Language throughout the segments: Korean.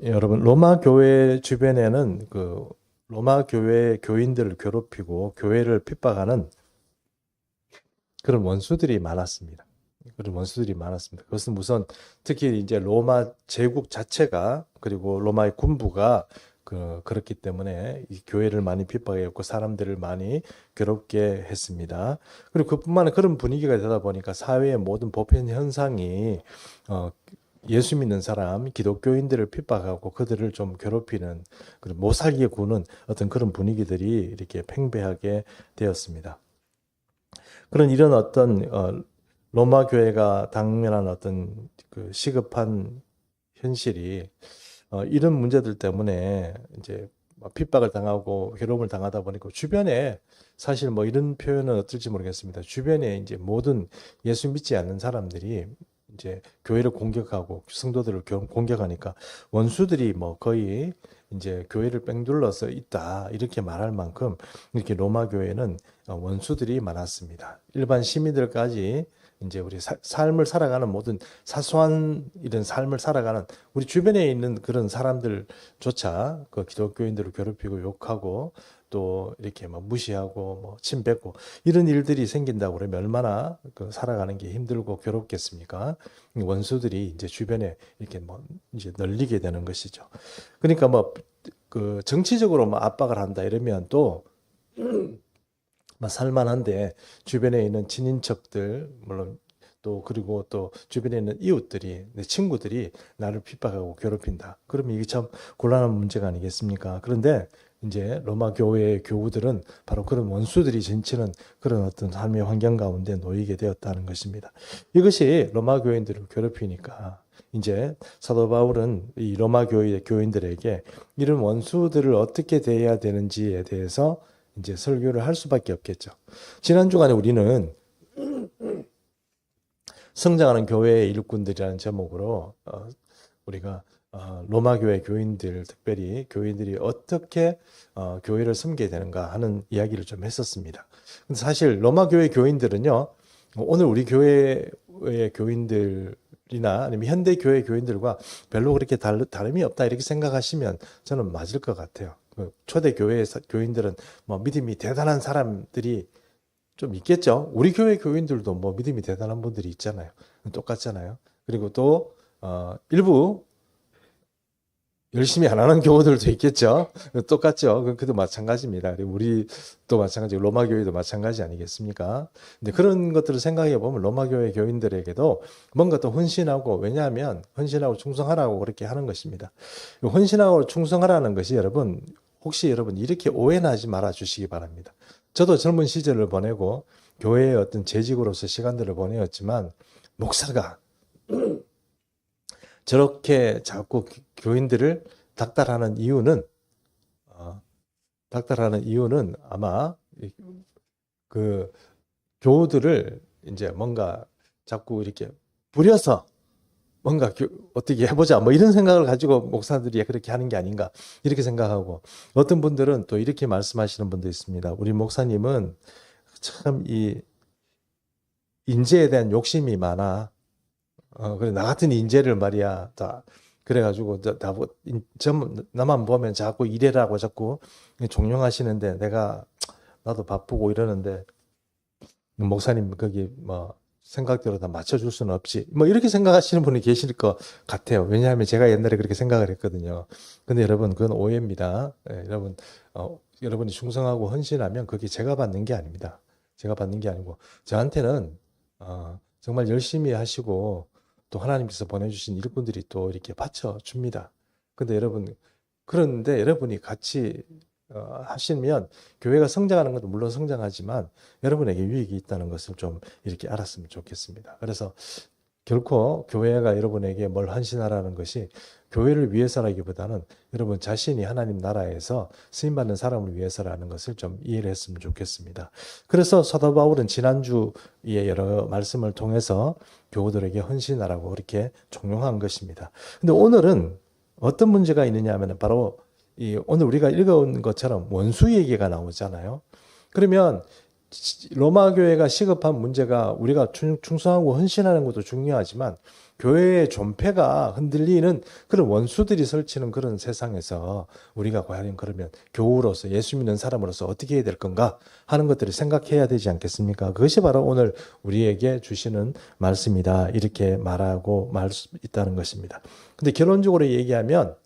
여러분, 로마 교회 주변에는 그 로마 교회 교인들을 괴롭히고 교회를 핍박하는 그런 원수들이 많았습니다. 그런 원수들이 많았습니다. 그것은 우선 특히 이제 로마 제국 자체가 그리고 로마의 군부가 그렇기 때문에 이 교회를 많이 핍박했고 사람들을 많이 괴롭게 했습니다. 그리고 그뿐만 아니라 그런 분위기가 되다 보니까 사회의 모든 보편 현상이 어, 예수 믿는 사람, 기독교인들을 핍박하고 그들을 좀 괴롭히는 그런 못 살게 구는 어떤 그런 분위기들이 이렇게 팽배하게 되었습니다. 그런 이런 어떤 로마 교회가 당면한 어떤 그 시급한 현실이 이런 문제들 때문에 이제 핍박을 당하고 괴로움을 당하다 보니까 주변에 사실 뭐 이런 표현은 어떨지 모르겠습니다. 주변에 이제 모든 예수 믿지 않는 사람들이 이제 교회를 공격하고 성도들을 공격하니까 원수들이 뭐 거의 이제 교회를 뺑둘러서 있다 이렇게 말할 만큼 이렇게 로마 교회는 원수들이 많았습니다. 일반 시민들까지 이제 우리 삶을 살아가는 모든 사소한 이런 삶을 살아가는 우리 주변에 있는 그런 사람들조차 그 기독교인들을 괴롭히고 욕하고 또 이렇게 막 무시하고 뭐 침뱉고 이런 일들이 생긴다고 그러면 얼마나 그 살아가는 게 힘들고 괴롭겠습니까? 원수들이 이제 주변에 이렇게 뭐 이제 널리게 되는 것이죠. 그러니까 뭐 그 정치적으로 뭐 압박을 한다 이러면 또 살만한데 주변에 있는 친인척들 물론 또 그리고 또 주변에 있는 이웃들이 내 친구들이 나를 핍박하고 괴롭힌다. 그러면 이게 참 곤란한 문제가 아니겠습니까? 그런데 이제 로마 교회의 교우들은 바로 그런 원수들이 진치는 그런 어떤 삶의 환경 가운데 놓이게 되었다는 것입니다. 이것이 로마 교인들을 괴롭히니까 이제 사도 바울은 이 로마 교회 교인들에게 이런 원수들을 어떻게 대해야 되는지에 대해서 이제 설교를 할 수밖에 없겠죠. 지난 주간에 우리는 성장하는 교회의 일꾼들이라는 제목으로 우리가 로마 교회 교인들, 특별히 교인들이 어떻게 교회를 섬겨야 되는가 하는 이야기를 좀 했었습니다. 근데 사실 로마 교회 교인들은요, 오늘 우리 교회의 교인들이나 아니면 현대 교회 교인들과 별로 그렇게 다름이 없다 이렇게 생각하시면 저는 맞을 것 같아요. 그 초대 교회 교인들은 뭐 믿음이 대단한 사람들이 좀 있겠죠. 우리 교회 교인들도 뭐 믿음이 대단한 분들이 있잖아요. 똑같잖아요. 그리고 또 일부 열심히 안 하는 교우들도 있겠죠. 똑같죠. 그도 마찬가지입니다. 우리도 마찬가지고 로마 교회도 마찬가지 아니겠습니까? 근데 그런 것들을 생각해 보면 로마 교회 교인들에게도 뭔가 또 헌신하고 왜냐하면 헌신하고 충성하라고 그렇게 하는 것입니다. 헌신하고 충성하라는 것이 여러분 혹시 여러분 이렇게 오해는 하지 말아 주시기 바랍니다. 저도 젊은 시절을 보내고 교회의 어떤 재직으로서 시간들을 보내었지만 목사가 저렇게 자꾸 교인들을 닥달하는 이유는 아마 그 교우들을 이제 뭔가 자꾸 이렇게 부려서 뭔가 어떻게 해보자 뭐 이런 생각을 가지고 목사들이 그렇게 하는 게 아닌가 이렇게 생각하고 어떤 분들은 또 이렇게 말씀하시는 분도 있습니다. 우리 목사님은 참 이 인재에 대한 욕심이 많아. 그래, 나 같은 인재를 말이야. 그래가지고, 나만 보면 자꾸 이래라고 자꾸 종용하시는데, 나도 바쁘고 이러는데, 목사님, 거기, 뭐, 생각대로 다 맞춰줄 수는 없지. 뭐, 이렇게 생각하시는 분이 계실 것 같아요. 왜냐하면 제가 옛날에 그렇게 생각을 했거든요. 근데 여러분, 그건 오해입니다. 여러분, 여러분이 충성하고 헌신하면 그게 제가 받는 게 아닙니다. 제가 받는 게 아니고, 저한테는, 정말 열심히 하시고, 또 하나님께서 보내주신 일꾼들이 또 이렇게 받쳐줍니다. 그런데 여러분이 같이 하시면 교회가 성장하는 것도 물론 성장하지만 여러분에게 유익이 있다는 것을 좀 이렇게 알았으면 좋겠습니다. 그래서 결코 교회가 여러분에게 뭘 헌신하라는 것이 교회를 위해서라기보다는 여러분 자신이 하나님 나라에서 쓰임받는 사람을 위해서라는 것을 좀 이해를 했으면 좋겠습니다. 그래서 사도 바울은 지난주에 여러 말씀을 통해서 교우들에게 헌신하라고 그렇게 종용한 것입니다. 근데 오늘은 어떤 문제가 있느냐 하면 바로 오늘 우리가 읽어온 것처럼 원수 얘기가 나오잖아요. 그러면 로마 교회가 시급한 문제가 우리가 충성하고 헌신하는 것도 중요하지만 교회의 존폐가 흔들리는 그런 원수들이 설치는 그런 세상에서 우리가 과연 그러면 교우로서 예수 믿는 사람으로서 어떻게 해야 될 건가 하는 것들을 생각해야 되지 않겠습니까? 그것이 바로 오늘 우리에게 주시는 말씀이다. 이렇게 말하고 있다는 것입니다. 근데 결론적으로 얘기하면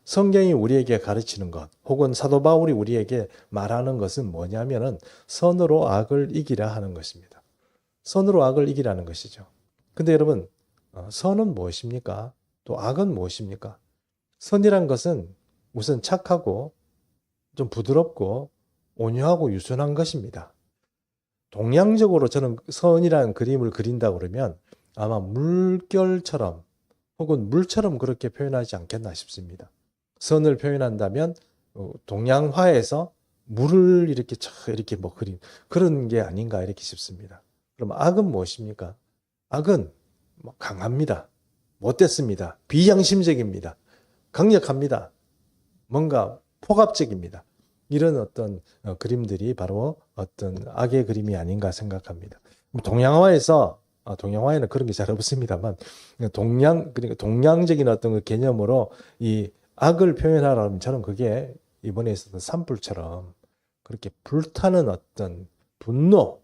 성경이 우리에게 가르치는 것 혹은 사도 바울이 우리에게 말하는 것은 뭐냐면은 선으로 악을 이기라 하는 것입니다. 선으로 악을 이기라는 것이죠. 근데 여러분, 선은 무엇입니까? 또 악은 무엇입니까? 선이란 것은 우선 착하고 좀 부드럽고 온유하고 유순한 것입니다. 동양적으로 저는 선이라는 그림을 그린다 그러면 아마 물결처럼 혹은 물처럼 그렇게 표현하지 않겠나 싶습니다. 선을 표현한다면 동양화에서 물을 이렇게 뭐 그린 그런 게 아닌가 이렇게 싶습니다. 그럼 악은 무엇입니까? 악은 강합니다. 못됐습니다. 비양심적입니다. 강력합니다. 뭔가 포갑적입니다. 이런 어떤 그림들이 바로 어떤 악의 그림이 아닌가 생각합니다. 동양화에는 그런 게 잘 없습니다만 그러니까 동양적인 어떤 그 개념으로 이 악을 표현하라면 저는 그게 이번에 있었던 산불처럼 그렇게 불타는 어떤 분노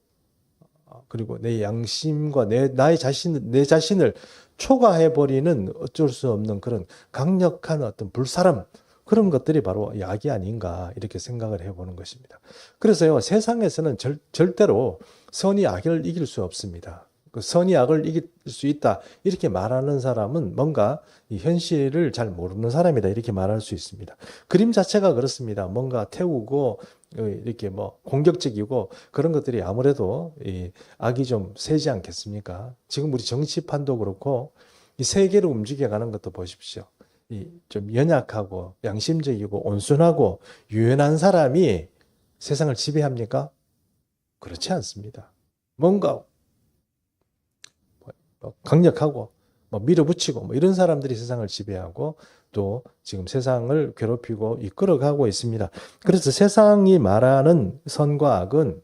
그리고 내 양심과 내 자신을 초과해버리는 어쩔 수 없는 그런 강력한 어떤 불사람 그런 것들이 바로 악이 아닌가 이렇게 생각을 해보는 것입니다. 그래서요 세상에서는 절대로 선이 악을 이길 수 없습니다. 선이 악을 이길 수 있다 이렇게 말하는 사람은 뭔가 이 현실을 잘 모르는 사람이다 이렇게 말할 수 있습니다. 그림 자체가 그렇습니다. 뭔가 태우고 이렇게 뭐 공격적이고 그런 것들이 아무래도 이 악이 좀 세지 않겠습니까? 지금 우리 정치판도 그렇고 이 세계를 움직여가는 것도 보십시오. 이 좀 연약하고 양심적이고 온순하고 유연한 사람이 세상을 지배합니까? 그렇지 않습니다. 뭔가 강력하고 밀어붙이고 이런 사람들이 세상을 지배하고 또 지금 세상을 괴롭히고 이끌어가고 있습니다. 그래서 세상이 말하는 선과 악은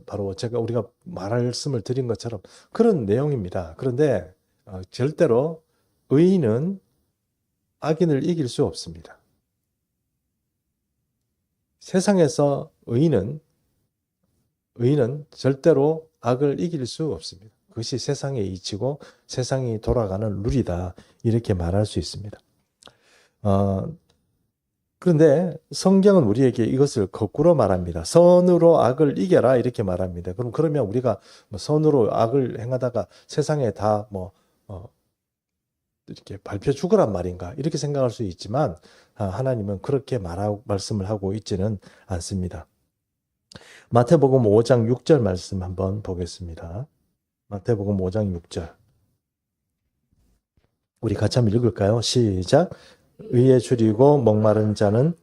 바로 우리가 말씀을 드린 것처럼 그런 내용입니다. 그런데 절대로 의인은 악인을 이길 수 없습니다. 세상에서 의인은 절대로 악을 이길 수 없습니다. 그것이 세상의 이치고 세상이 돌아가는 룰이다. 이렇게 말할 수 있습니다. 그런데 성경은 우리에게 이것을 거꾸로 말합니다. 선으로 악을 이겨라 이렇게 말합니다. 그러면 우리가 선으로 악을 행하다가 세상에 다 이렇게 밟혀 죽으란 말인가 이렇게 생각할 수 있지만 하나님은 그렇게 말씀을 하고 있지는 않습니다. 마태복음 5장 6절 말씀 한번 보겠습니다. 마태복음 5장 6절. 우리 같이 한번 읽을까요? 시작. 의에 줄이고 목마른 자는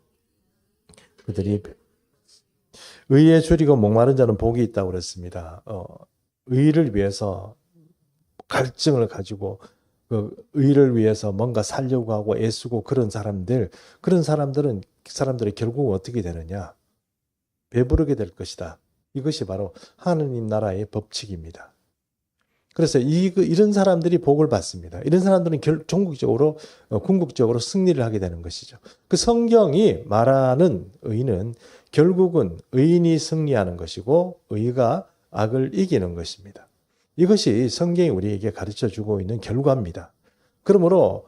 복이 있다고 그랬습니다. 의를 위해서 갈증을 가지고 의를 위해서 뭔가 살려고 하고 애쓰고 그런 사람들이 결국 어떻게 되느냐? 배부르게 될 것이다. 이것이 바로 하느님 나라의 법칙입니다. 그래서 이런 사람들이 복을 받습니다. 이런 사람들은 궁극적으로 승리를 하게 되는 것이죠. 그 성경이 말하는 의는 결국은 의인이 승리하는 것이고 의가 악을 이기는 것입니다. 이것이 성경이 우리에게 가르쳐주고 있는 결과입니다. 그러므로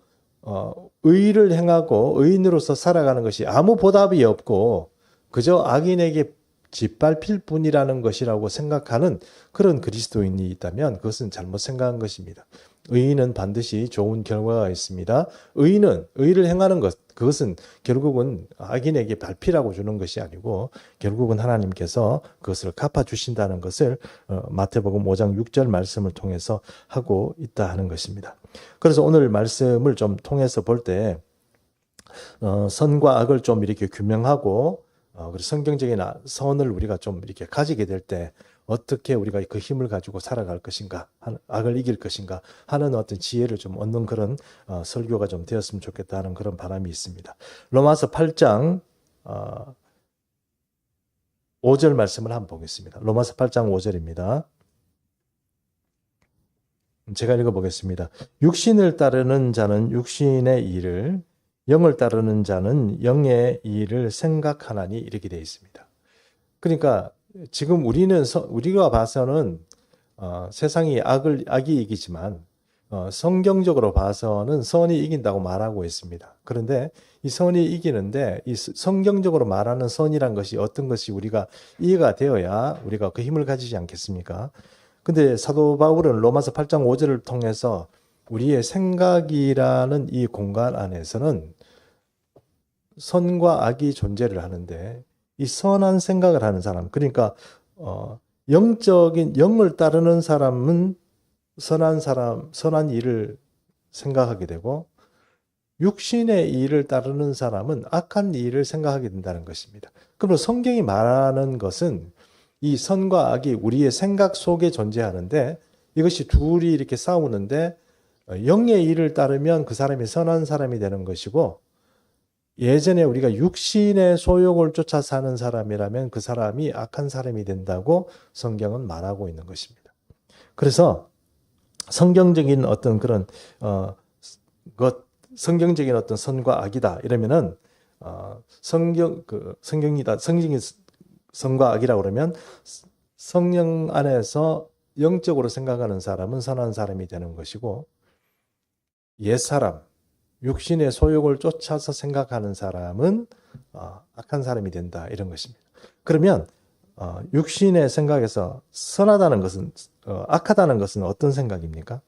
의를 행하고 의인으로서 살아가는 것이 아무 보답이 없고 그저 악인에게 짓밟힐 뿐이라는 것이라고 생각하는 그런 그리스도인이 있다면 그것은 잘못 생각한 것입니다. 의인은 반드시 좋은 결과가 있습니다. 의를 행하는 것, 그것은 결국은 악인에게 발피라고 주는 것이 아니고 결국은 하나님께서 그것을 갚아주신다는 것을 마태복음 5장 6절 말씀을 통해서 하고 있다 하는 것입니다. 그래서 오늘 말씀을 좀 통해서 볼 때 선과 악을 좀 이렇게 규명하고 그리고 성경적인 선을 우리가 좀 이렇게 가지게 될 때 어떻게 우리가 그 힘을 가지고 살아갈 것인가, 악을 이길 것인가 하는 어떤 지혜를 좀 얻는 그런 설교가 좀 되었으면 좋겠다는 그런 바람이 있습니다. 로마서 8장 5절 말씀을 한번 보겠습니다. 로마서 8장 5절입니다. 제가 읽어보겠습니다. 육신을 따르는 자는 육신의 일을, 영을 따르는 자는 영의 일을 생각하나니 이렇게 되어 있습니다. 그러니까 지금 우리가 봐서는 세상이 악이 이기지만 성경적으로 봐서는 선이 이긴다고 말하고 있습니다. 그런데 이 선이 이기는데 이 성경적으로 말하는 선이란 것이 어떤 것이 우리가 이해가 되어야 우리가 그 힘을 가지지 않겠습니까? 근데 사도 바울은 로마서 8장 5절을 통해서 우리의 생각이라는 이 공간 안에서는 선과 악이 존재를 하는데 이 선한 생각을 하는 사람, 그러니까 영을 따르는 사람은 선한 일을 생각하게 되고 육신의 일을 따르는 사람은 악한 일을 생각하게 된다는 것입니다. 그러면 성경이 말하는 것은 이 선과 악이 우리의 생각 속에 존재하는데 이것이 둘이 이렇게 싸우는데 영의 일을 따르면 그 사람이 선한 사람이 되는 것이고 예전에 우리가 육신의 소욕을 쫓아 사는 사람이라면 그 사람이 악한 사람이 된다고 성경은 말하고 있는 것입니다. 그래서 성경적인 어떤 그런 성경적인 어떤 선과 악이다 이러면은 성경이 선과 악이라고 그러면 성령 안에서 영적으로 생각하는 사람은 선한 사람이 되는 것이고 옛사람, 육신의 소욕을 쫓아서 생각하는 사람은 악한 사람이 된다 이런 것입니다. 그러면 육신의 생각에서 선하다는 것은 악하다는 것은 어떤 생각입니까?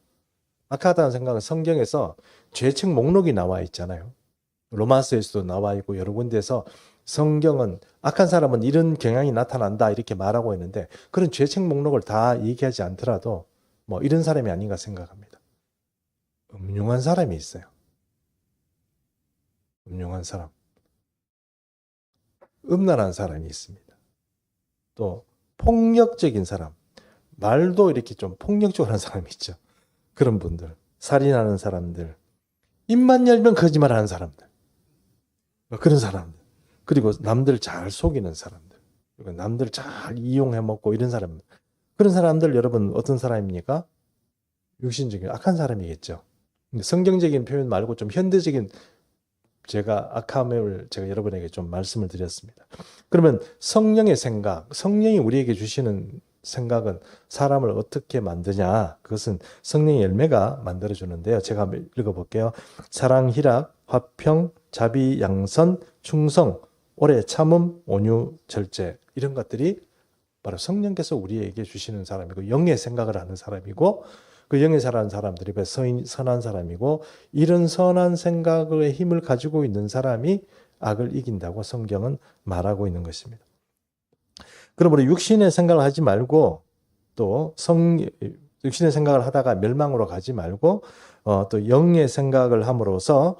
악하다는 생각은 성경에서 죄책 목록이 나와 있잖아요. 로마서에서도 나와 있고 여러 군데에서 성경은 악한 사람은 이런 경향이 나타난다 이렇게 말하고 있는데 그런 죄책 목록을 다 얘기하지 않더라도 뭐 이런 사람이 아닌가 생각합니다. 음흉한 사람이 있어요. 음흉한 사람. 음란한 사람이 있습니다. 또 폭력적인 사람. 말도 이렇게 좀 폭력적으로 하는 사람이 있죠. 그런 분들. 살인하는 사람들. 입만 열면 거짓말하는 사람들. 그런 사람들. 그리고 남들 잘 속이는 사람들. 그리고 남들 잘 이용해 먹고 이런 사람들. 그런 사람들 여러분 어떤 사람입니까? 육신적인 악한 사람이겠죠. 성경적인 표현 말고 좀 현대적인 제가 악함을 제가 여러분에게 좀 말씀을 드렸습니다. 그러면 성령의 생각, 성령이 우리에게 주시는 생각은 사람을 어떻게 만드냐? 그것은 성령의 열매가 만들어주는데요. 제가 한번 읽어볼게요. 사랑, 희락, 화평, 자비, 양선, 충성, 오래 참음, 온유, 절제 이런 것들이 바로 성령께서 우리에게 주시는 사람이고 영의 생각을 하는 사람이고 그 영에 살아가는 사람들이 선한 사람이고 이런 선한 생각의 힘을 가지고 있는 사람이 악을 이긴다고 성경은 말하고 있는 것입니다. 그러므로 육신의 생각을 하지 말고 또 육신의 생각을 하다가 멸망으로 가지 말고 또 영의 생각을 함으로써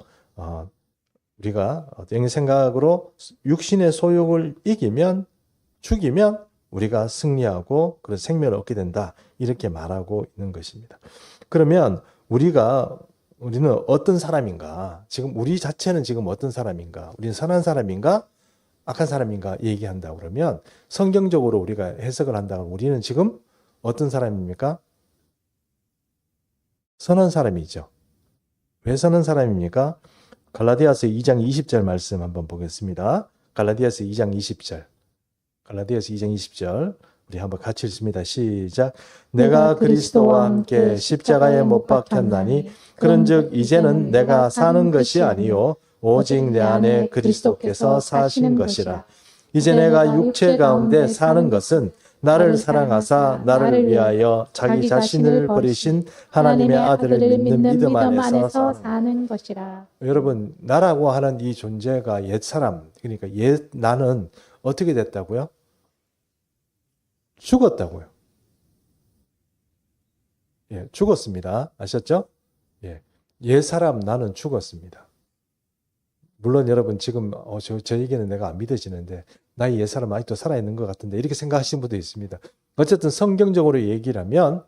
우리가 영의 생각으로 육신의 소욕을 죽이면 우리가 승리하고 그런 생명을 얻게 된다. 이렇게 말하고 있는 것입니다. 그러면 우리는 어떤 사람인가? 지금 우리 자체는 지금 어떤 사람인가? 우리는 선한 사람인가? 악한 사람인가? 얘기한다 그러면 성경적으로 우리가 해석을 한다면 우리는 지금 어떤 사람입니까? 선한 사람이죠. 왜 선한 사람입니까? 갈라디아서 2장 20절 말씀 한번 보겠습니다. 갈라디아서 2장 20절. 갈라디아서 2장 20절 우리 한번 같이 읽습니다. 시작. 내가 그리스도와 함께 십자가에 못 박혔나니 그런즉 이제는 내가 사는 것이 아니요 오직 내 안에 그리스도께서 사신 것이라. 이제 내가 육체 가운데 사는 것은 나를 사랑하사 나를 위하여 자기 자신을 버리신 하나님의 아들을 믿는 믿음 안에서 사는 것이라. 여러분, 나라고 하는 이 존재가 옛사람, 그러니까 나는 어떻게 됐다고요? 죽었다고요. 예, 죽었습니다. 아셨죠? 예, 옛사람 나는 죽었습니다. 물론 여러분 지금 저 얘기는 내가 안 믿어지는데 나의 옛사람 아직도 살아있는 것 같은데 이렇게 생각하시는 분도 있습니다. 어쨌든 성경적으로 얘기를 하면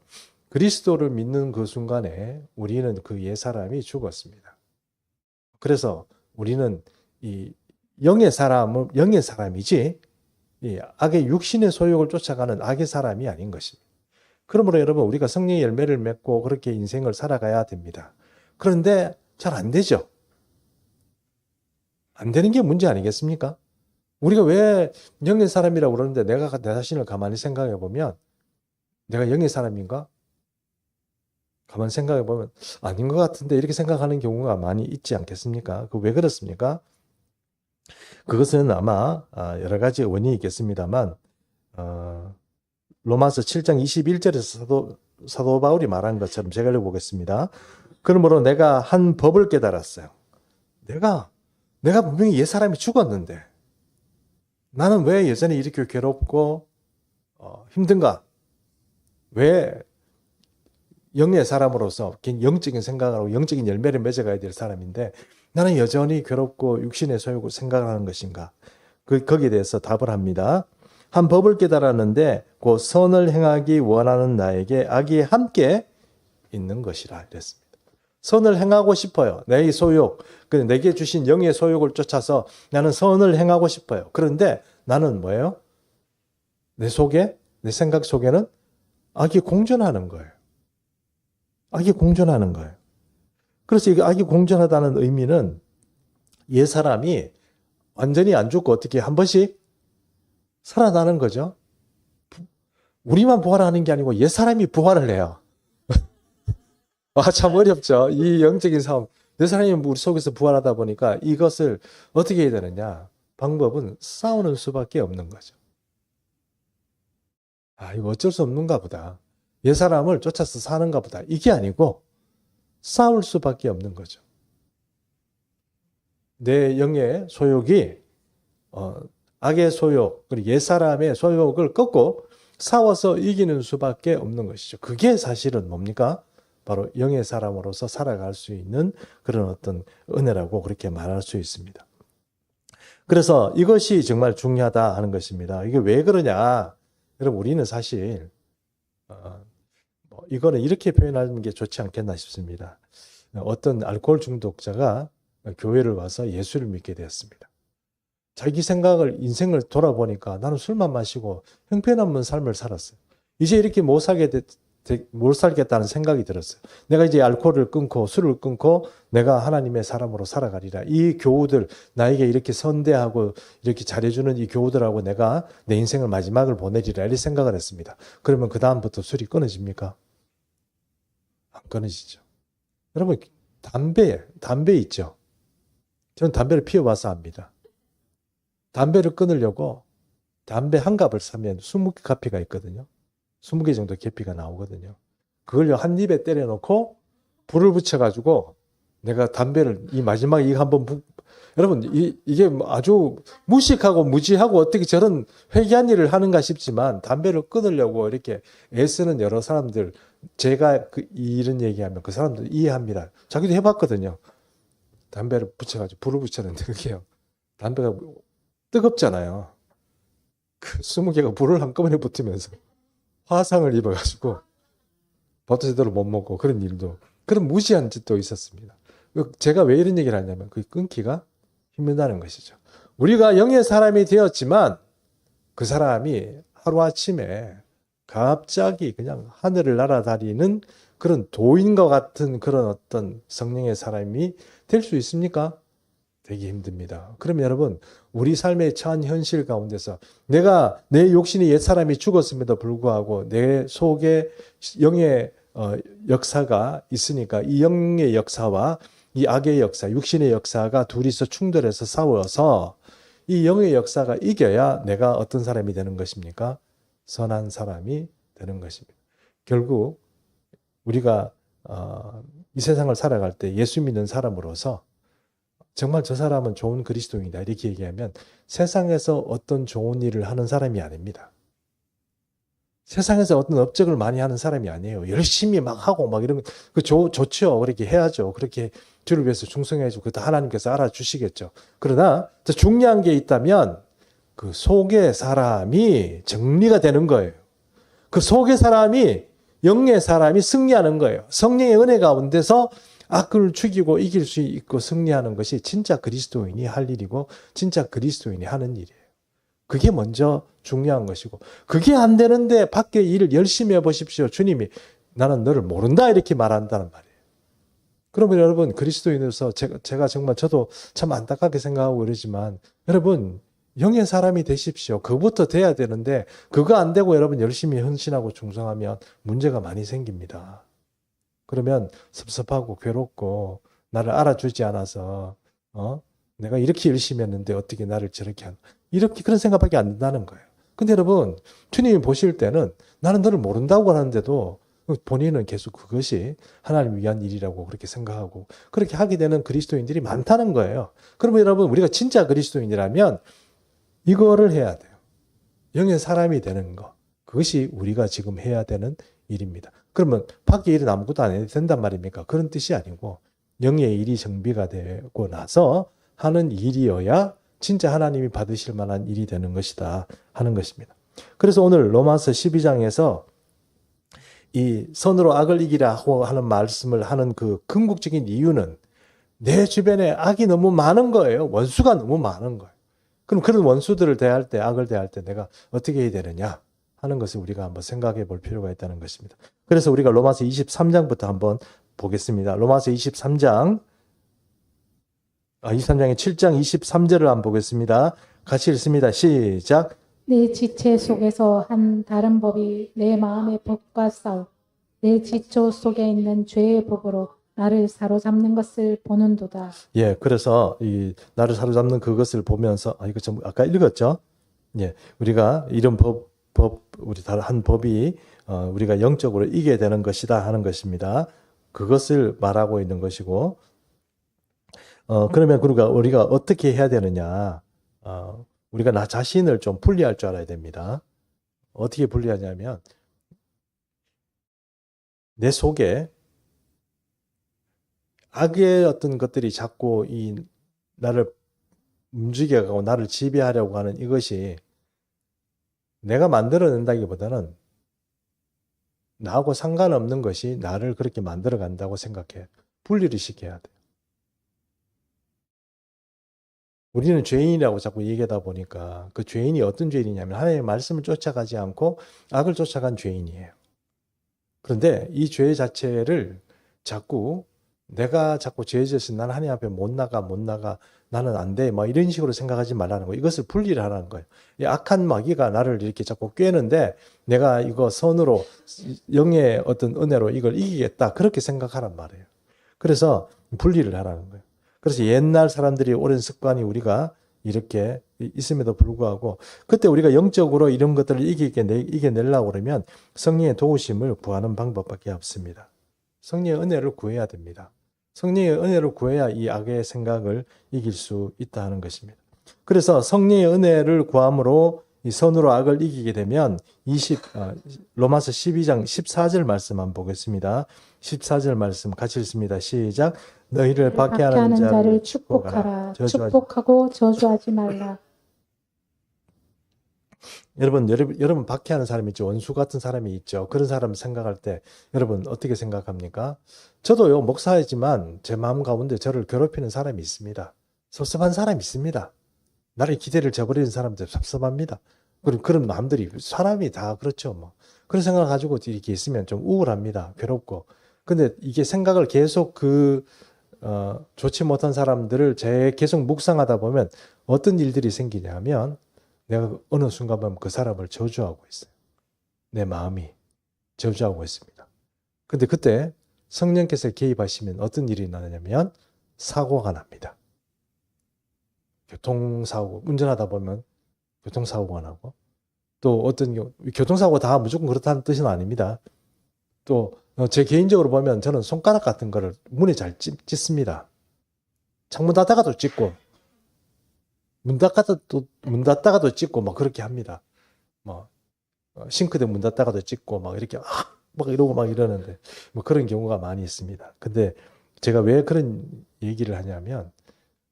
그리스도를 믿는 그 순간에 우리는 그 옛사람이 죽었습니다. 그래서 우리는 이 영의 사람이지 이 악의 육신의 소욕을 쫓아가는 악의 사람이 아닌 것입니다. 그러므로 여러분 우리가 성령의 열매를 맺고 그렇게 인생을 살아가야 됩니다. 그런데 잘 안 되죠. 안 되는 게 문제 아니겠습니까? 우리가 왜 영의 사람이라고 그러는데 내가 내 자신을 가만히 생각해 보면 내가 영의 사람인가? 가만히 생각해 보면 아닌 것 같은데 이렇게 생각하는 경우가 많이 있지 않겠습니까? 그 왜 그렇습니까? 그것은 아마 여러 가지 원인이 있겠습니다만 로마서 7장 21절에서 사도 바울이 말한 것처럼 제가 읽어보겠습니다. 그러므로 내가 한 법을 깨달았어요. 내가 분명히 옛사람이 죽었는데 나는 왜 여전히 이렇게 괴롭고 힘든가? 왜 영의 사람으로서 영적인 생각하고 영적인 열매를 맺어가야 될 사람인데 나는 여전히 괴롭고 육신의 소욕을 생각하는 것인가? 거기에 대해서 답을 합니다. 한 법을 깨달았는데 그 선을 행하기 원하는 나에게 악이 함께 있는 것이라 이랬습니다. 선을 행하고 싶어요. 내 소욕, 내게 주신 영의 소욕을 쫓아서 나는 선을 행하고 싶어요. 그런데 나는 뭐예요? 내 속에, 내 생각 속에는 악이 공존하는 거예요. 악이 공존하는 거예요. 그래서 이 악이 공존하다는 의미는 옛 사람이 완전히 안 죽고 어떻게 한 번씩 살아나는 거죠. 우리만 부활하는 게 아니고 옛 사람이 부활을 해요. 참 어렵죠. 이 영적인 싸움. 옛 사람이 우리 속에서 부활하다 보니까 이것을 어떻게 해야 되느냐. 방법은 싸우는 수밖에 없는 거죠. 이거 어쩔 수 없는가 보다. 옛 사람을 쫓아서 사는가 보다. 이게 아니고 싸울 수밖에 없는 거죠. 내 영의 소욕이 악의 소욕, 그리고 옛 사람의 소욕을 꺾고 싸워서 이기는 수밖에 없는 것이죠. 그게 사실은 뭡니까? 바로 영의 사람으로서 살아갈 수 있는 그런 어떤 은혜라고 그렇게 말할 수 있습니다. 그래서 이것이 정말 중요하다 하는 것입니다. 이게 왜 그러냐? 여러분 우리는 사실 이거는 이렇게 표현하는 게 좋지 않겠나 싶습니다. 어떤 알코올 중독자가 교회를 와서 예수를 믿게 되었습니다. 자기 인생을 돌아보니까 나는 술만 마시고 형편없는 삶을 살았어요. 이제 이렇게 못 살겠다는 생각이 들었어요. 내가 이제 알코올을 끊고 술을 끊고 내가 하나님의 사람으로 살아가리라. 이 교우들, 나에게 이렇게 선대하고 이렇게 잘해주는 이 교우들하고 내가 내 인생을 마지막을 보내리라. 이렇게 생각을 했습니다. 그러면 그 다음부터 술이 끊어집니까? 안 끊어지죠. 여러분 담배 있죠. 저는 담배를 피워봐서 압니다. 담배를 끊으려고 담배 한 갑을 사면 20개 카피가 있거든요. 20개 정도 계피가 나오거든요. 그걸 한 입에 때려놓고 불을 붙여가지고 내가 담배를 이 마지막에 이거 한번 여러분 이게 아주 무식하고 무지하고 어떻게 저런 회개한 일을 하는가 싶지만 담배를 끊으려고 이렇게 애쓰는 여러 사람들 제가 이런 얘기하면 그 사람들 이해합니다. 자기도 해봤거든요. 담배를 붙여가지고 불을 붙였는데 그게요. 담배가 뜨겁잖아요. 그 20개가 불을 한꺼번에 붙으면서 화상을 입어가지고 밥도 제대로 못 먹고 그런 일도 그런 무시한 짓도 있었습니다. 제가 왜 이런 얘기를 하냐면 그 끊기가 힘들다는 것이죠. 우리가 영의 사람이 되었지만 그 사람이 하루아침에 갑자기 그냥 하늘을 날아다니는 그런 도인과 같은 그런 어떤 성령의 사람이 될 수 있습니까? 되게 힘듭니다. 그러면 여러분 우리 삶의 처한 현실 가운데서 내 욕심이 옛사람이 죽었음에도 불구하고 내 속에 영의 역사가 있으니까 이 영의 역사와 이 악의 역사, 육신의 역사가 둘이서 충돌해서 싸워서 이 영의 역사가 이겨야 내가 어떤 사람이 되는 것입니까? 선한 사람이 되는 것입니다. 결국 우리가 이 세상을 살아갈 때 예수 믿는 사람으로서 정말 저 사람은 좋은 그리스도인이다 이렇게 얘기하면 세상에서 어떤 좋은 일을 하는 사람이 아닙니다. 세상에서 어떤 업적을 많이 하는 사람이 아니에요. 열심히 막 하고 막 이런 거 좋죠. 그렇게 해야죠. 그렇게 주를 위해서 충성해주고 그것도 하나님께서 알아주시겠죠. 그러나 더 중요한 게 있다면 그 속의 사람이 정리가 되는 거예요. 그 속의 사람이 영의 사람이 승리하는 거예요. 성령의 은혜 가운데서 악을 죽이고 이길 수 있고 승리하는 것이 진짜 그리스도인이 할 일이고 진짜 그리스도인이 하는 일이에요. 그게 먼저 중요한 것이고, 그게 안 되는데 밖에 일을 열심히 해보십시오. 주님이 나는 너를 모른다 이렇게 말한다는 말이에요. 그러면 여러분, 그리스도인으로서 제가 정말 저도 참 안타깝게 생각하고 그러지만, 여러분 영의 사람이 되십시오. 그거부터 돼야 되는데 그거 안 되고 여러분 열심히 헌신하고 충성하면 문제가 많이 생깁니다. 그러면 섭섭하고 괴롭고 나를 알아주지 않아서 내가 이렇게 열심히 했는데 어떻게 나를 저렇게 하나, 이렇게 그런 생각밖에 안 든다는 거예요. 근데 여러분, 주님이 보실 때는 나는 너를 모른다고 하는데도 본인은 계속 그것이 하나님을 위한 일이라고 그렇게 생각하고 그렇게 하게 되는 그리스도인들이 많다는 거예요. 그러면 여러분, 우리가 진짜 그리스도인이라면 이거를 해야 돼요. 영의 사람이 되는 거. 그것이 우리가 지금 해야 되는 일입니다. 그러면 밖에 일은 아무것도 안 해도 된단 말입니까? 그런 뜻이 아니고 영의 일이 정비가 되고 나서 하는 일이어야 진짜 하나님이 받으실 만한 일이 되는 것이다 하는 것입니다. 그래서 오늘 로마서 12장에서 이 선으로 악을 이기라고 하는 말씀을 하는 그 궁극적인 이유는 내 주변에 악이 너무 많은 거예요. 원수가 너무 많은 거예요. 그럼 그런 원수들을 대할 때, 악을 대할 때 내가 어떻게 해야 되느냐 하는 것을 우리가 한번 생각해 볼 필요가 있다는 것입니다. 그래서 우리가 로마서 23장부터 한번 보겠습니다. 로마서 23장의 7장 23절을 한번 보겠습니다. 같이 읽습니다. 시작. 내 지체 속에서 한 다른 법이 내 마음의 법과 싸워 내 지초 속에 있는 죄의 법으로 나를 사로잡는 것을 보는도다. 예, 그래서 이 나를 사로잡는 그것을 보면서 이거 좀 아까 읽었죠? 예, 우리가 이런 우리 한 법이 우리가 영적으로 이겨야 되는 것이다 하는 것입니다. 그것을 말하고 있는 것이고, 그러면 우리가 어떻게 해야 되느냐? 우리가 나 자신을 좀 분리할 줄 알아야 됩니다. 어떻게 분리하냐면 내 속에 악의 어떤 것들이 자꾸 나를 움직여가고 나를 지배하려고 하는 이것이 내가 만들어낸다기보다는 나하고 상관없는 것이 나를 그렇게 만들어 간다고 생각해. 분리를 시켜야 돼. 우리는 죄인이라고 자꾸 얘기하다 보니까 그 죄인이 어떤 죄인이냐면 하나님의 말씀을 쫓아가지 않고 악을 쫓아간 죄인이에요. 그런데 이 죄 자체를 내가 자꾸 죄 지어서 나는 하나님 앞에 못 나가 나는 안 돼 이런 식으로 생각하지 말라는 거예요. 이것을 분리를 하라는 거예요. 이 악한 마귀가 나를 이렇게 자꾸 꿰는데 내가 이거 선으로 영의 어떤 은혜로 이걸 이기겠다 그렇게 생각하란 말이에요. 그래서 분리를 하라는 거예요. 그래서 옛날 사람들이 오랜 습관이 우리가 이렇게 있음에도 불구하고 그때 우리가 영적으로 이런 것들을 이겨내려고 그러면 성령의 도우심을 구하는 방법밖에 없습니다. 성령의 은혜를 구해야 됩니다. 성령의 은혜를 구해야 이 악의 생각을 이길 수 있다 하는 것입니다. 그래서 성령의 은혜를 구함으로 이 선으로 악을 이기게 되면 로마서 12장 14절 말씀 한번 보겠습니다. 14절 말씀 같이 읽습니다. 시작. 너희를 박해하는 자를 축복하라. 축복하고 저주하지 말라. 여러분 박해하는 사람이 있죠. 원수 같은 사람이 있죠. 그런 사람 생각할 때 여러분 어떻게 생각합니까? 저도요, 목사이지만 제 마음 가운데 저를 괴롭히는 사람이 있습니다. 섭섭한 사람이 있습니다. 나를 기대를 저버리는 사람들 섭섭합니다. 그런 마음들이 사람이 다 그렇죠. 뭐 그런 생각을 가지고 이렇게 있으면 좀 우울합니다. 괴롭고. 근데 이게 생각을 계속 좋지 못한 사람들을 계속 묵상하다 보면 어떤 일들이 생기냐면 내가 어느 순간 보면 그 사람을 저주하고 있어요. 내 마음이 저주하고 있습니다. 근데 그때 성령께서 개입하시면 어떤 일이 나냐면 사고가 납니다. 교통사고, 운전하다 보면 교통사고가 나고 또 어떤 교통사고가 다 무조건 그렇다는 뜻은 아닙니다. 또 제 개인적으로 보면 저는 손가락 같은 거를 문에 잘 찢습니다. 창문 닫다가도 찢고 문 닫다가도 찢고 그렇게 합니다. 싱크대 문 닫다가도 찢고 이렇게 이러고 이러는데 그런 경우가 많이 있습니다. 근데 제가 왜 그런 얘기를 하냐면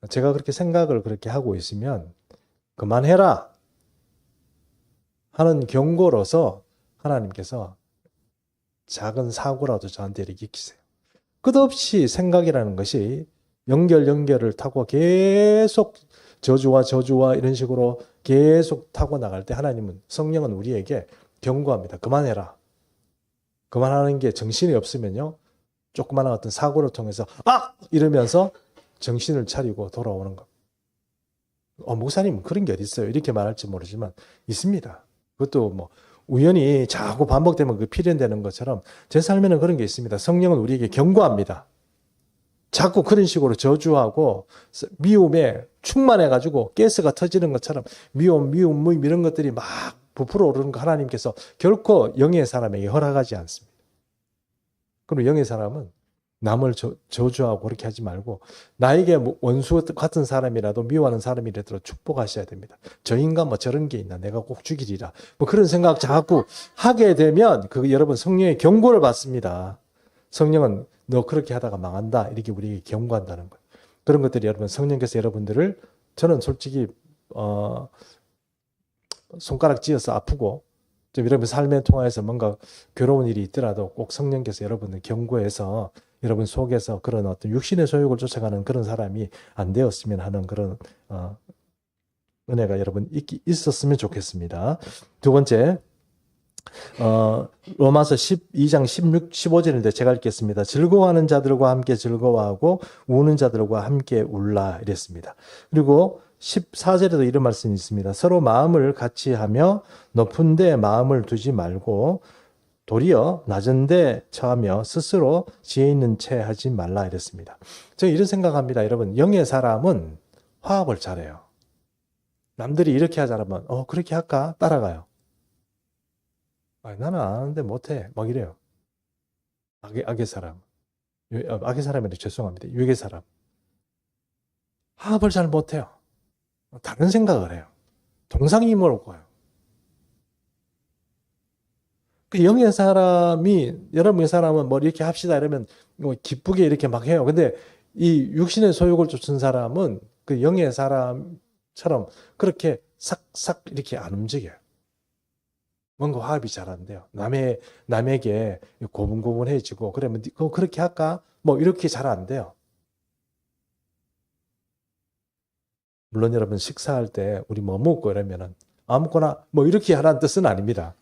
제가 그렇게 생각을 그렇게 하고 있으면 그만해라 하는 경고로서 하나님께서 작은 사고라도 저한테 이렇게 익히세요. 끝없이 생각이라는 것이 연결을 타고 계속 저주와 이런 식으로 계속 타고 나갈 때 하나님은 성령은 우리에게 경고합니다. 그만해라. 그만하는 게 정신이 없으면요. 조그마한 어떤 사고를 통해서 이러면서 정신을 차리고 돌아오는 것. 목사님 그런 게 어디 있어요? 이렇게 말할지 모르지만 있습니다. 그것도 뭐 우연히 자꾸 반복되면 그 필연되는 것처럼 제 삶에는 그런 게 있습니다. 성령은 우리에게 경고합니다. 자꾸 그런 식으로 저주하고 미움에 충만해가지고 가스가 터지는 것처럼 미움 이런 것들이 막 부풀어 오르는 거 하나님께서 결코 영의 사람에게 허락하지 않습니다. 그럼 영의 사람은 남을 저주하고 그렇게 하지 말고 나에게 원수 같은 사람이라도 미워하는 사람이라도 축복하셔야 됩니다. 저 인간 뭐 저런 게 있나 내가 꼭 죽이리라 뭐 그런 생각 자꾸 하게 되면 그 여러분 성령의 경고를 받습니다. 성령은 너 그렇게 하다가 망한다 이렇게 우리에게 경고한다는 거예요. 그런 것들이 여러분 성령께서 여러분들을 저는 솔직히 손가락 찧어서 아프고 좀 여러분 삶에 통해서 뭔가 괴로운 일이 있더라도 꼭 성령께서 여러분을 경고해서 여러분 속에서 그런 어떤 육신의 소욕을 쫓아가는 그런 사람이 안 되었으면 하는 그런 은혜가 여러분 있었으면 좋겠습니다. 두 번째 로마서 12장 16, 15절인데 제가 읽겠습니다. 즐거워하는 자들과 함께 즐거워하고 우는 자들과 함께 울라 이랬습니다. 그리고 14절에도 이런 말씀이 있습니다. 서로 마음을 같이 하며 높은 데 마음을 두지 말고 도리어 낮은 데 처하며 스스로 지혜 있는 채 하지 말라 이랬습니다. 제가 이런 생각합니다. 여러분 영의 사람은 화합을 잘해요. 남들이 이렇게 하자면 그렇게 할까? 따라가요. 나는 안 하는데 못해. 막 이래요. 악의 사람. 악의 사람인데 죄송합니다. 유괴 사람. 화합을 잘 못해요. 다른 생각을 해요. 동상이몽을 꿔요. 그 영의 사람이, 여러분의 사람은 뭐 이렇게 합시다 이러면 뭐 기쁘게 이렇게 막 해요. 근데 이 육신의 소욕을 쫓은 사람은 그 영의 사람처럼 그렇게 싹싹 이렇게 안 움직여요. 뭔가 화합이 잘 안 돼요. 남에게 고분고분해지고, 그러면 그거 그렇게 할까? 뭐 이렇게 잘 안 돼요. 물론 여러분 식사할 때 우리 뭐 먹고 이러면은 아무거나 뭐 이렇게 하라는 뜻은 아닙니다.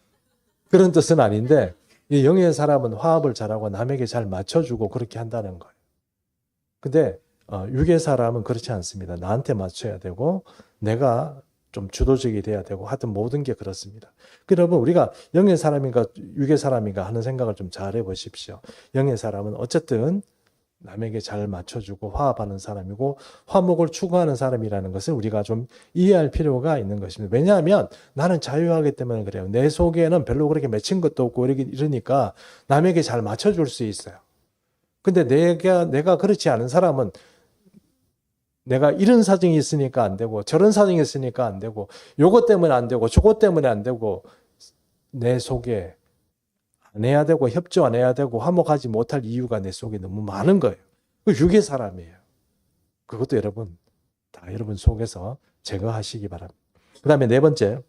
그런 뜻은 아닌데 이 영의 사람은 화합을 잘하고 남에게 잘 맞춰주고 그렇게 한다는 거예요. 근데 육의 사람은 그렇지 않습니다. 나한테 맞춰야 되고 내가 좀 주도적이 돼야 되고 하여튼 모든 게 그렇습니다. 여러분 우리가 영의 사람인가 육의 사람인가 하는 생각을 좀 잘 해보십시오. 영의 사람은 어쨌든 남에게 잘 맞춰주고 화합하는 사람이고 화목을 추구하는 사람이라는 것을 우리가 좀 이해할 필요가 있는 것입니다. 왜냐하면 나는 자유하기 때문에 그래요. 내 속에는 별로 그렇게 맺힌 것도 없고 이러니까 남에게 잘 맞춰줄 수 있어요. 근데 내가 그렇지 않은 사람은 내가 이런 사정이 있으니까 안 되고 저런 사정이 있으니까 안 되고 요것 때문에 안 되고 저것 때문에 안 되고 내 속에 안 해야 되고 협조 안 해야 되고 화목하지 못할 이유가 내 속에 너무 많은 거예요. 그 육의 사람이에요. 그것도 여러분 다 여러분 속에서 제거하시기 바랍니다. 그 다음에 네 번째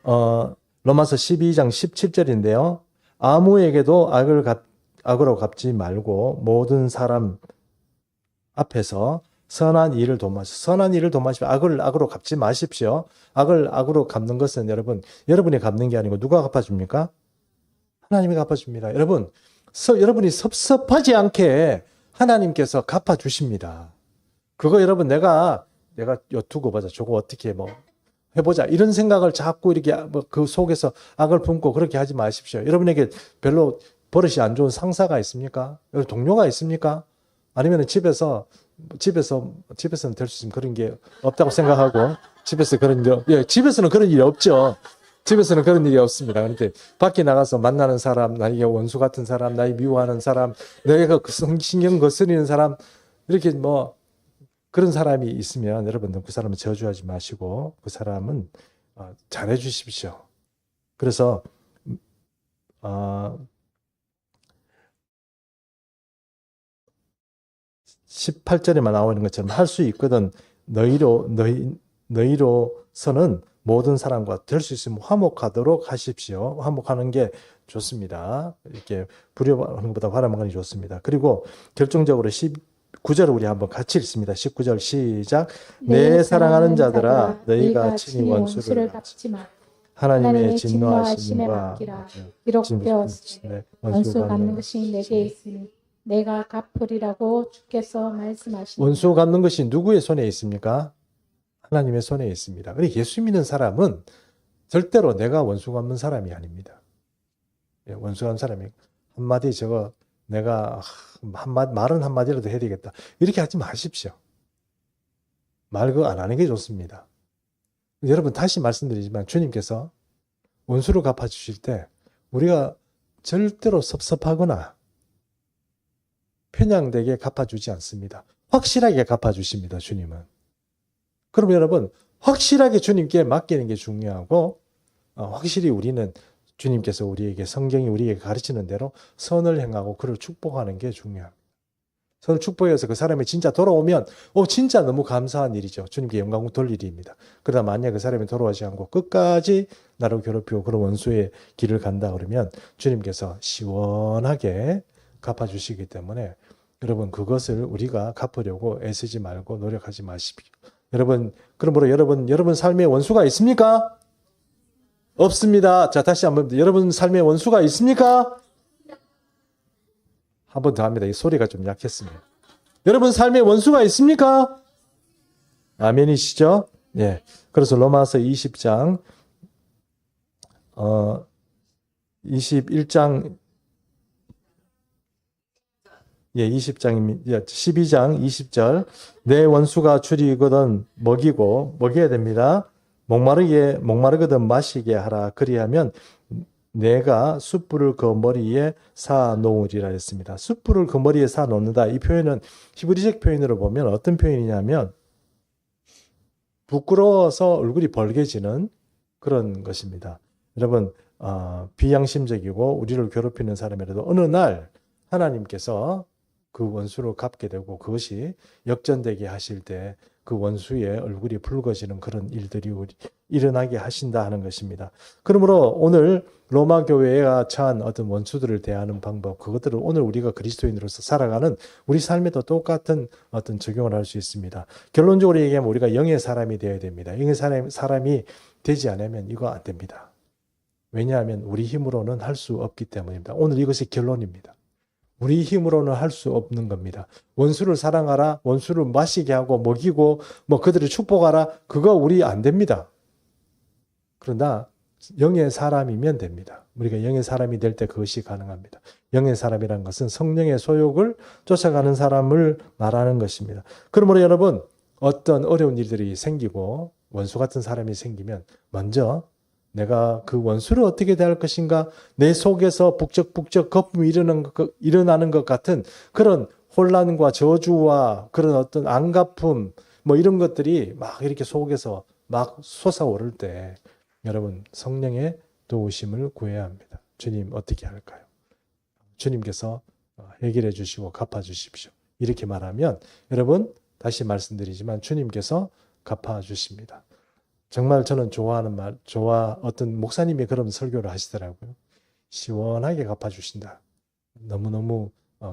로마서 12장 17절인데요. 아무에게도 악으로 갚지 말고 모든 사람 앞에서 선한 일을 도마시고 악을 악으로 갚지 마십시오. 악을 악으로 갚는 것은 여러분이 갚는 게 아니고 누가 갚아줍니까? 하나님이 갚아줍니다. 여러분이 섭섭하지 않게 하나님께서 갚아주십니다. 그거 여러분 내가 두고 보자. 저거 어떻게 뭐 해보자. 이런 생각을 자꾸 이렇게 그 속에서 악을 품고 그렇게 하지 마십시오. 여러분에게 별로 버릇이 안 좋은 상사가 있습니까? 동료가 있습니까? 아니면 집에서는 될 수 있으면 그런 게 없다고 생각하고 집에서는 그런 일이 없죠. 집에서는 그런 일이 없습니다. 그런데 밖에 나가서 만나는 사람, 나에게 원수 같은 사람, 나를 미워하는 사람, 내가 신경 거스리는 사람, 이렇게 뭐 그런 사람이 있으면 여러분들 그 사람을 저주하지 마시고 그 사람은 잘해 주십시오. 그래서 18절에만 나오는 것처럼 할 수 있거든 너희로서는 모든 사람과 될 수 있으면 화목하도록 하십시오. 화목하는 게 좋습니다. 이렇게 불효하는 것보다 화목하는 게 좋습니다. 그리고 결정적으로 19절을 우리 한번 같이 읽습니다. 19절 시작. 내 사랑하는 자들아 너희가 친히 원수를 갚지 마. 하나님의 진노하심과 맡기라. 기록 되었으니 원수 갚는 것이 내게 있으니 내가 갚으리라고 주께서 말씀하시니. 원수 갚는 것이 누구의 손에 있습니까? 하나님의 손에 있습니다. 그리고 예수 믿는 사람은 절대로 내가 원수 갚는 사람이 아닙니다. 원수 갚는 사람이 한마디 저거 내가 말은 한마디라도 해야 되겠다. 이렇게 하지 마십시오. 말 그거 안 하는 게 좋습니다. 여러분 다시 말씀드리지만 주님께서 원수를 갚아주실 때 우리가 절대로 섭섭하거나 편향되게 갚아주지 않습니다. 확실하게 갚아주십니다. 주님은. 그럼 여러분 확실하게 주님께 맡기는 게 중요하고 확실히 우리는 주님께서 우리에게 성경이 우리에게 가르치는 대로 선을 행하고 그를 축복하는 게 중요합니다. 선을 축복해서 그 사람이 진짜 돌아오면 진짜 너무 감사한 일이죠. 주님께 영광 돌릴 일입니다. 그러다 만약 그 사람이 돌아오지 않고 끝까지 나를 괴롭히고 그런 원수의 길을 간다 그러면 주님께서 시원하게 갚아주시기 때문에 여러분 그것을 우리가 갚으려고 애쓰지 말고 노력하지 마십시오. 여러분 그러므로 여러분 삶에 원수가 있습니까? 없습니다. 자 다시 한번 여러분 삶에 원수가 있습니까? 한 번 더 합니다. 이 소리가 좀 약했습니다. 여러분 삶에 원수가 있습니까? 아멘이시죠? 예. 그래서 로마서 20장 21장 20장입니다. 12장 20절 내 원수가 줄이거든 먹여야 됩니다. 목마르거든 마시게 하라. 그리하면 내가 숯불을 그 머리에 사 놓으리라 했습니다. 숯불을 그 머리에 사 놓는다. 이 표현은 히브리적 표현으로 보면 어떤 표현이냐면 부끄러워서 얼굴이 벌개지는 그런 것입니다. 여러분 비양심적이고 우리를 괴롭히는 사람이라도 어느 날 하나님께서 그 원수를 갚게 되고 그것이 역전되게 하실 때 그 원수의 얼굴이 붉어지는 그런 일들이 일어나게 하신다 하는 것입니다. 그러므로 오늘 로마 교회가 처한 어떤 원수들을 대하는 방법, 그것들을 오늘 우리가 그리스도인으로서 살아가는 우리 삶에도 똑같은 어떤 적용을 할 수 있습니다. 결론적으로 얘기하면 우리가 영의 사람이 되어야 됩니다. 영의 사람이 되지 않으면 이거 안 됩니다. 왜냐하면 우리 힘으로는 할 수 없기 때문입니다. 오늘 이것이 결론입니다. 우리 힘으로는 할 수 없는 겁니다. 원수를 사랑하라, 원수를 마시게 하고 먹이고 그들을 축복하라, 그거 우리 안 됩니다. 그러나 영의 사람이면 됩니다. 우리가 영의 사람이 될 때 그것이 가능합니다. 영의 사람이란 것은 성령의 소욕을 쫓아가는 사람을 말하는 것입니다. 그러므로 여러분 어떤 어려운 일들이 생기고 원수 같은 사람이 생기면 먼저 내가 그 원수를 어떻게 대할 것인가, 내 속에서 북적북적 거품이 일어나는 것 같은 그런 혼란과 저주와 그런 어떤 안갚음 이런 것들이 막 이렇게 속에서 막 솟아오를 때 여러분 성령의 도우심을 구해야 합니다. 주님 어떻게 할까요? 주님께서 해결해 주시고 갚아 주십시오. 이렇게 말하면 여러분 다시 말씀드리지만 주님께서 갚아 주십니다. 정말 저는 어떤 목사님이 그런 설교를 하시더라고요. 시원하게 갚아주신다. 너무너무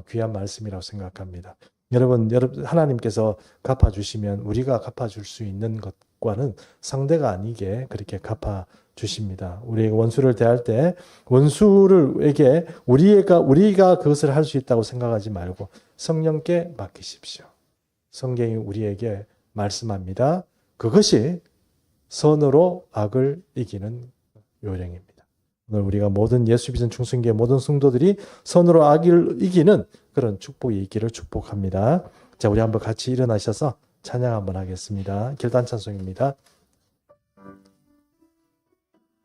귀한 말씀이라고 생각합니다. 여러분 하나님께서 갚아주시면 우리가 갚아줄 수 있는 것과는 상대가 아니게 그렇게 갚아주십니다. 우리가 원수를 대할 때 원수를에게 우리가 그것을 할 수 있다고 생각하지 말고 성령께 맡기십시오. 성경이 우리에게 말씀합니다. 그것이 선으로 악을 이기는 요령입니다. 오늘 우리가 모든 예수 믿는 충성교회 모든 성도들이 선으로 악을 이기는 그런 축복이 있기를 축복합니다. 자, 우리 한번 같이 일어나셔서 찬양 한번 하겠습니다. 결단 찬송입니다.